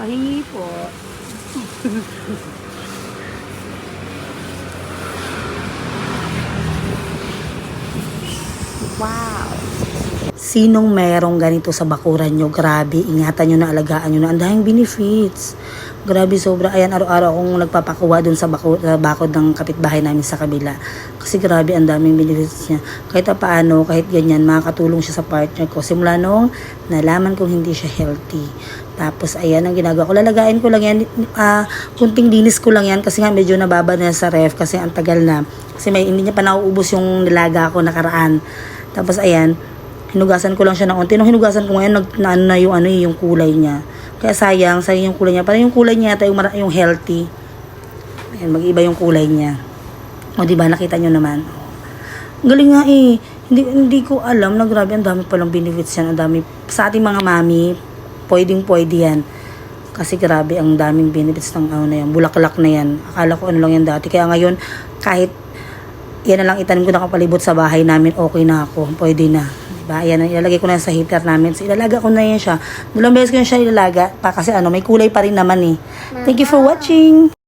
Pahingi po. Wow! Sinong merong ganito sa bakuran nyo? Grabe, ingatan nyo na, alagaan nyo na. Ang daming benefits. Grabe, sobra. Ayan, araw-araw akong nagpapakuha dun sa bakod ng kapitbahay namin sa kabila. Kasi grabe, ang daming benefits niya. Kahit paano, kahit ganyan, makakatulong siya sa partner ko. Simula nung nalaman kong hindi siya healthy. Tapos, ayan, ang ginagawa ko. Lalagain ko lang yan. Kunting linis ko lang yan kasi nga medyo nababa na sa ref kasi ang tagal na. Kasi hindi niya pa nauubos yung nilaga ko nakaraan. Tapos, ayan, hinugasan ko lang siya ng unti. Nung hinugasan ko ngayon, yung kulay niya. Kaya sayang yung kulay niya. Parang yung kulay niya yata yung healthy. Ayan, mag-iba yung kulay niya. O, diba? Nakita nyo naman. Ang galing nga eh. Hindi ko alam na grabe, ang dami palang benefits yan. Ang dami. Sa ating mga mami, pwede yan. Kasi grabe, ang daming benefits ng na yan. Bulaklak na yan. Akala ko ano lang yan dati. Kaya ngayon, kahit yan na lang itanim ko na kapalibot sa bahay namin, okay na ako. Pwede na. Diba? Ayan, ilalagay ko na sa heater namin. So, ilalaga ko na yan siya. Dalawang beses ko yan siya ilalaga. Kasi may kulay pa rin naman eh. Thank you for watching!